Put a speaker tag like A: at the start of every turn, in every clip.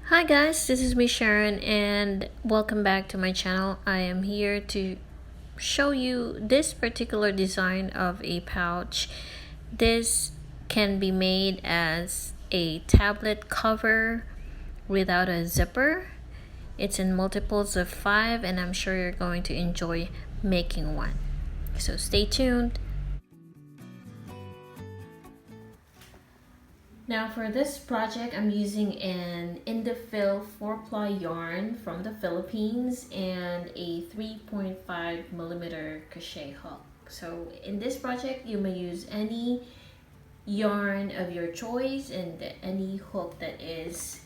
A: Hi guys, this is me Sharon and welcome back to my channel. I am here to show you this particular design of a pouch. This can be made as a tablet cover without a zipper. It's in multiples of 5 and I'm sure you're going to enjoy making one. So stay tuned. Now for this project, I'm using an Indifil 4-ply yarn from the Philippines and a 3.5mm crochet hook. So in this project, you may use any yarn of your choice and any hook that is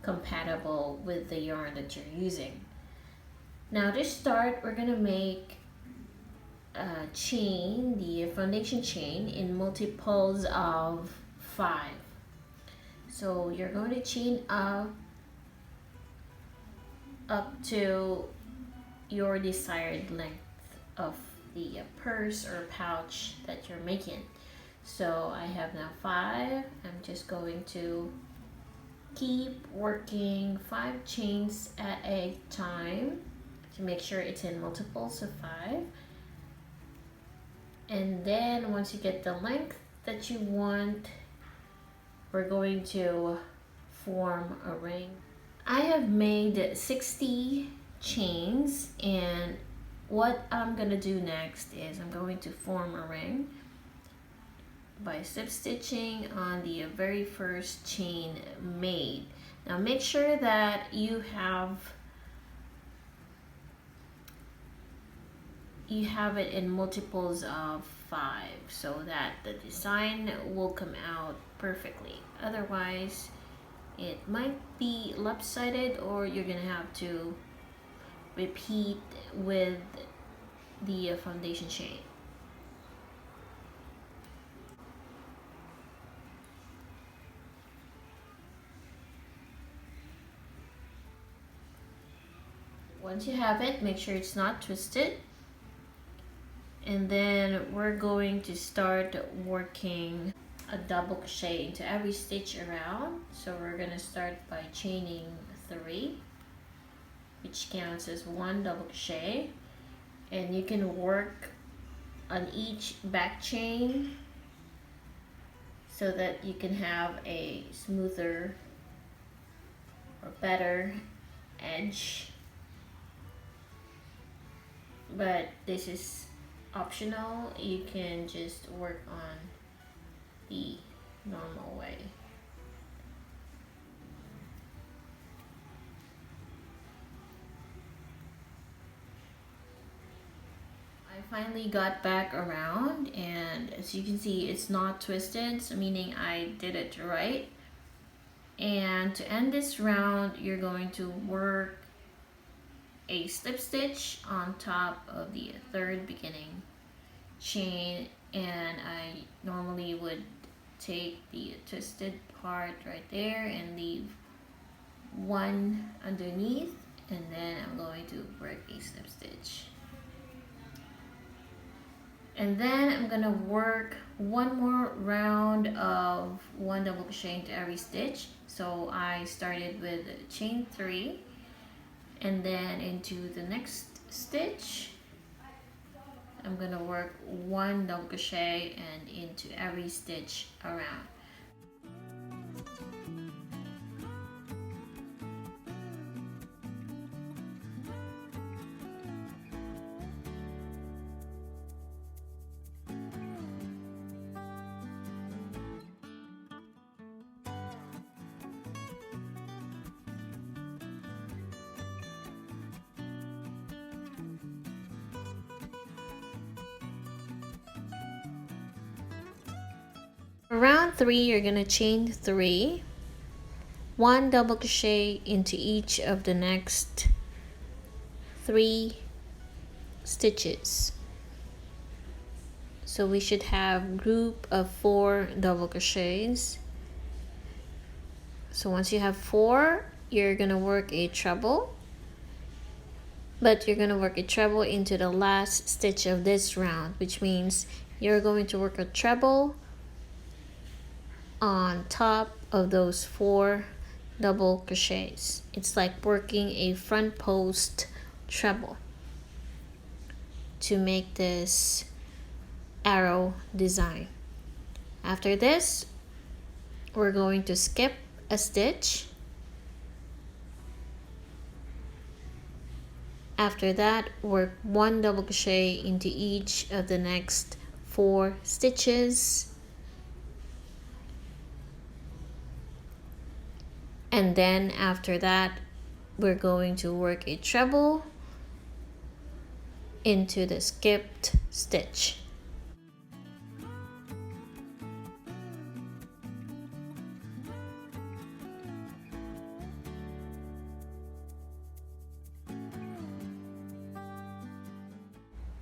A: compatible with the yarn that you're using. Now to start, we're gonna make a chain, the foundation chain, in multiples of 5. So you're going to chain up to your desired length of the purse or pouch that you're making. So I have now 5. I'm just going to keep working 5 chains at a time to make sure it's in multiples of 5. And then once you get the length that you want, we're going to form a ring. I have made 60 chains, and what I'm gonna do next is I'm going to form a ring by slip stitching on the very first chain made. Now make sure that you have it in multiples of 5 so that the design will come out perfectly. Otherwise, it might be lopsided or you're gonna have to repeat with the foundation chain. Once you have it, make sure it's not twisted. And then we're going to start working a double crochet into every stitch around. So we're gonna start by chaining 3, which counts as 1 double crochet, and you can work on each back chain so that you can have a smoother or better edge, but this is optional. You can just work on the normal way. I finally got back around, and as you can see, it's not twisted, so meaning I did it right. And to end this round, you're going to work a slip stitch on top of the 3rd beginning chain, and I normally would take the twisted part right there and leave 1 underneath, and then I'm going to work a slip stitch. And then I'm gonna work 1 more round of 1 double crochet into every stitch. So I started with chain 3, and then into the next stitch I'm gonna work 1 double crochet and into every stitch around. For round 3, you're gonna chain 3, 1 double crochet into each of the next 3 stitches. So we should have group of 4 double crochets. So once you have 4, you're gonna work a treble, but you're gonna work a treble into the last stitch of this round, which means you're going to work a treble on top of those 4 double crochets. It's like working a front post treble to make this arrow design. After this, we're going to skip a stitch. After that, work 1 double crochet into each of the next 4 stitches. And then after that, we're going to work a treble into the skipped stitch.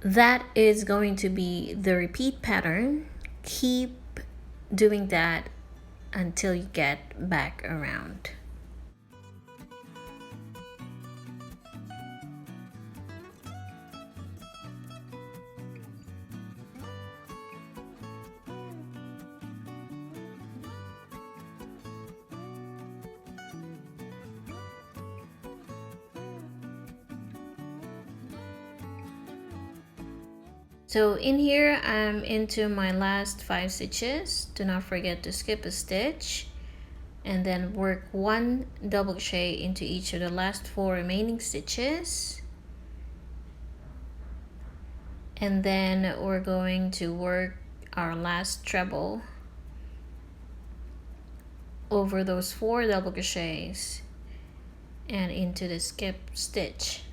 A: That is going to be the repeat pattern. Keep doing that until you get back around. So in here, I'm into my last 5 stitches. Do not forget to skip a stitch and then work 1 double crochet into each of the last 4 remaining stitches. And then we're going to work our last treble over those 4 double crochets and into the skip stitch.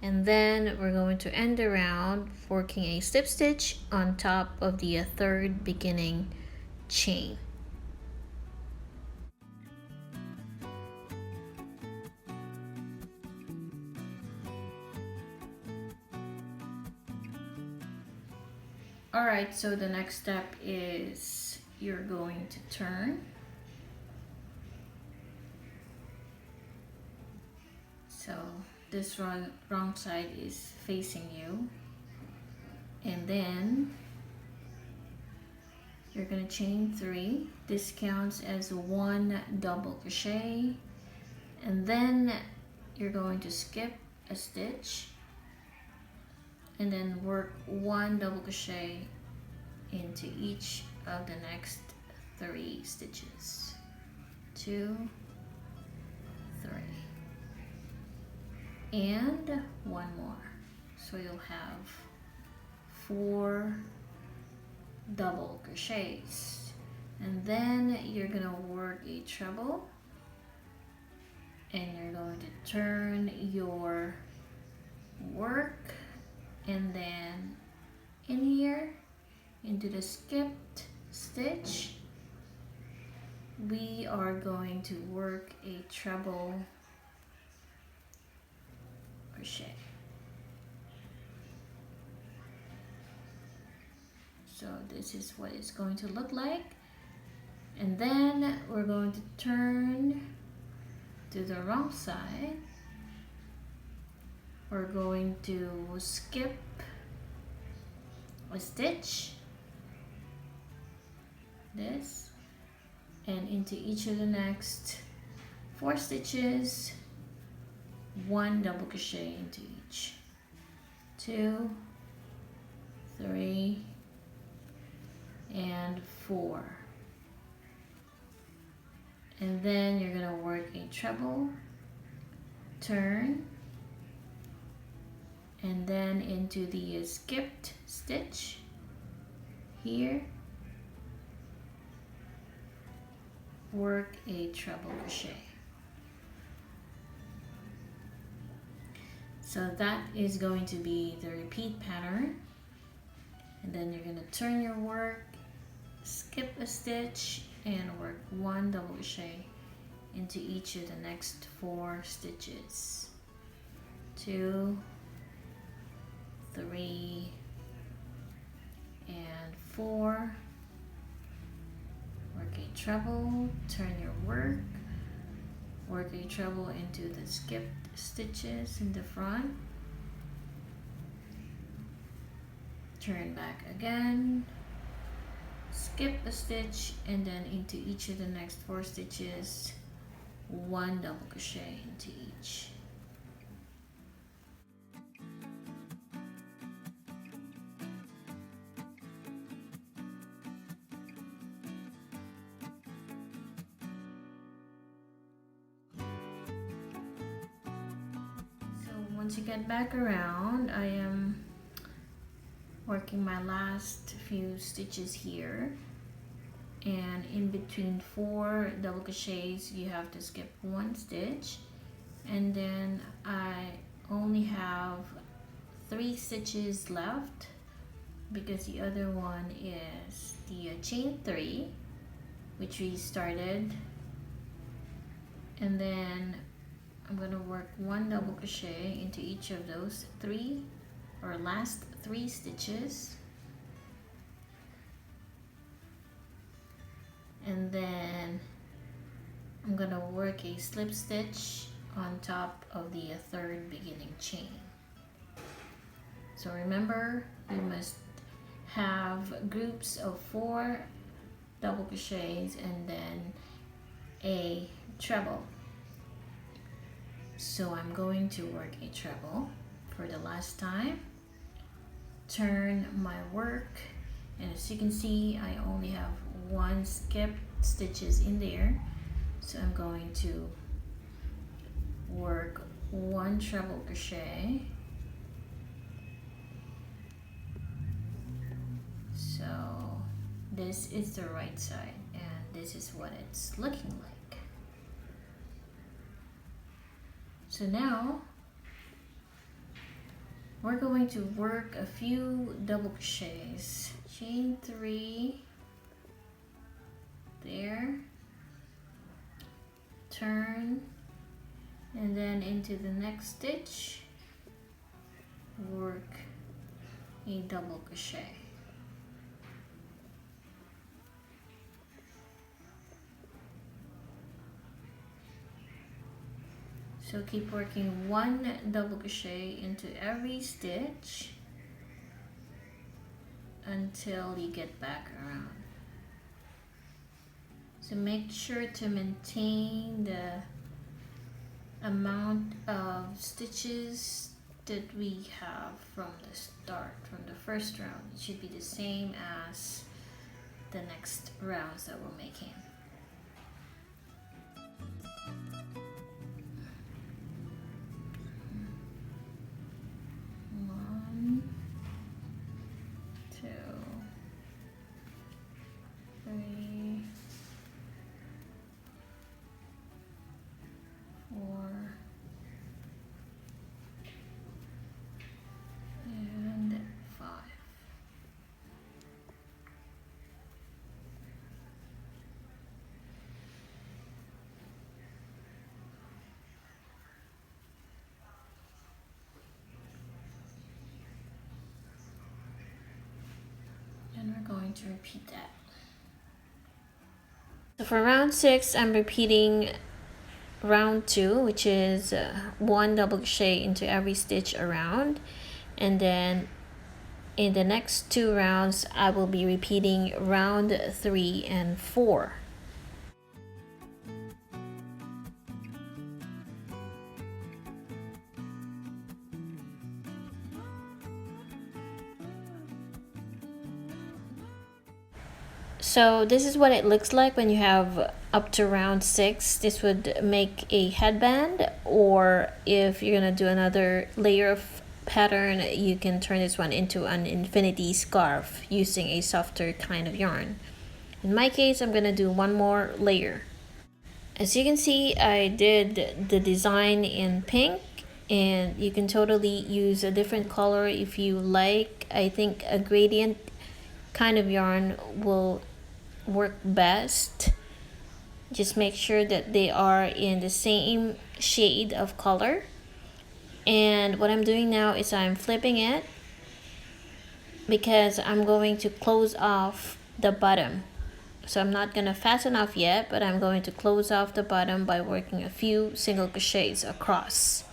A: And then we're going to end the round working a slip stitch on top of the third beginning chain. Alright, so the next step is you're going to turn. So this wrong side is facing you, and then you're gonna chain 3. This counts as 1 double crochet, and then you're going to skip a stitch and then work 1 double crochet into each of the next 3 stitches. 2, 3. And 1 more. So you'll have 4 double crochets. And then you're gonna work a treble and you're going to turn your work, and then in here into the skipped stitch we are going to work a treble crochet. So this is what it's going to look like, and then we're going to turn to the wrong side. We're going to skip a stitch, this, and into each of the next 4 stitches 1 double crochet into each. 2, 3, and 4. And then you're going to work a treble, turn, and then into the skipped stitch here, work a treble crochet. So that is going to be the repeat pattern, and then you're going to turn your work, skip a stitch, and work 1 double crochet into each of the next 4 stitches. 2, 3, and 4. Work a treble, turn your work, work a treble into the skipped stitches in the front, turn back again, skip a stitch, and then into each of the next 4 stitches one double crochet into each. So once you get back around, I am working my last few stitches here, and in between 4 double crochets you have to skip 1 stitch, and then I only have 3 stitches left because the other one is the chain 3 which we started, and then I'm gonna work 1 double crochet into each of those 3 or last 3 stitches, and then I'm gonna work a slip stitch on top of the 3rd beginning chain. So remember, you must have groups of 4 double crochets and then a treble. So I'm going to work a treble for the last time, turn my work, and as you can see I only have 1 skip stitches in there, so I'm going to work 1 treble crochet. So this is the right side and this is what it's looking like. So now we're going to work a few double crochets. Chain 3 there, turn, and then into the next stitch work a double crochet. So keep working 1 double crochet into every stitch until you get back around. So make sure to maintain the amount of stitches that we have from the start, from the first round. It should be the same as the next rounds that we're making. And we're going to repeat that. So for round 6, I'm repeating round 2, which is 1 double crochet into every stitch around, and then in the next 2 rounds I will be repeating round 3 and 4. So this is what it looks like when you have up to round 6. This would make a headband, or if you're gonna do another layer of pattern, you can turn this one into an infinity scarf using a softer kind of yarn. In my case, I'm gonna do 1 more layer. As you can see, I did the design in pink, and you can totally use a different color if you like. I think a gradient kind of yarn will work best. Just make sure that they are in the same shade of color. And what I'm doing now is I'm flipping it because I'm going to close off the bottom. So I'm not going to fasten off yet, but I'm going to close off the bottom by working a few single crochets across.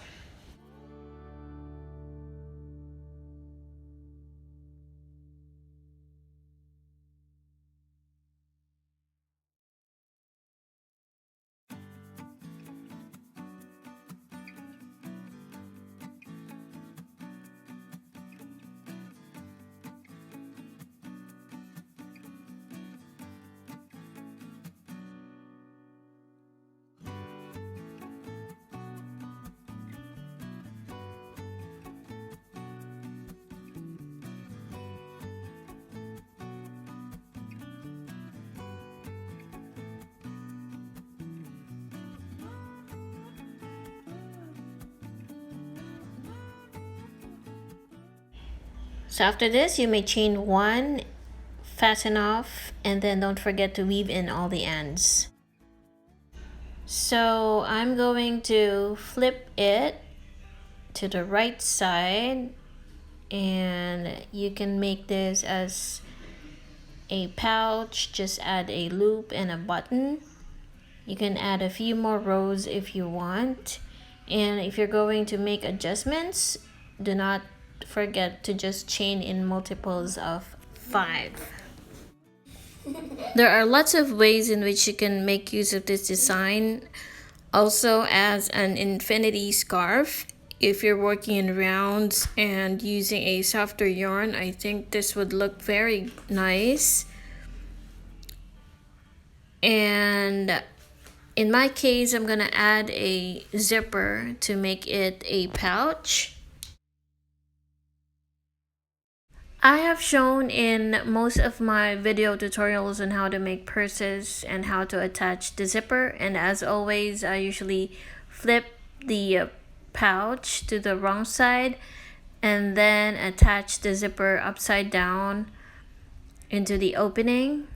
A: So after this, you may chain 1, fasten off, and then don't forget to weave in all the ends. So I'm going to flip it to the right side, and you can make this as a pouch. Just add a loop and a button. You can add a few more rows if you want, and if you're going to make adjustments, do not forget to just chain in multiples of 5. There are lots of ways in which you can make use of this design. Also, as an infinity scarf, if you're working in rounds and using a softer yarn, I think this would look very nice. And in my case, I'm gonna add a zipper to make it a pouch. I have shown in most of my video tutorials on how to make purses and how to attach the zipper, and as always, I usually flip the pouch to the wrong side and then attach the zipper upside down into the opening,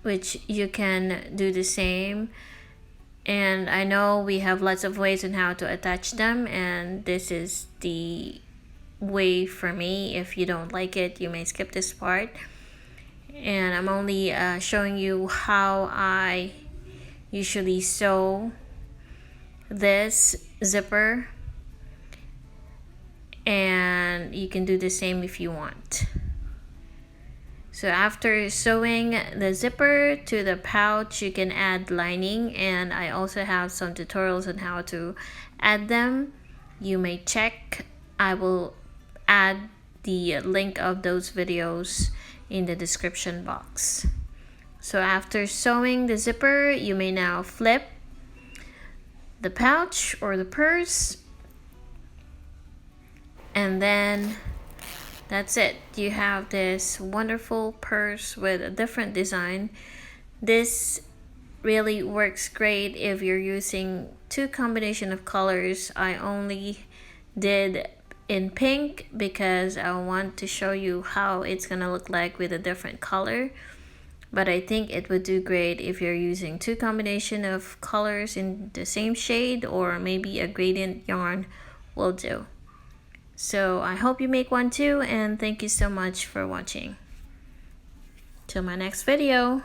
A: which you can do the same. And I know we have lots of ways on how to attach them, and this is the way for me. If you don't like it, you may skip this part, and I'm only showing you how I usually sew this zipper, and you can do the same if you want. So after sewing the zipper to the pouch, you can add lining, and I also have some tutorials on how to add them. You may check. I will add the link of those videos in the description box. So after sewing the zipper, you may now flip the pouch or the purse, and then that's it. You have this wonderful purse with a different design. This really works great if you're using 2 combination of colors. I only did in pink because I want to show you how it's gonna look like with a different color, but I think it would do great if you're using 2 combination of colors in the same shade, or maybe a gradient yarn will do. So I hope you make one too, and thank you so much for watching. Till my next video.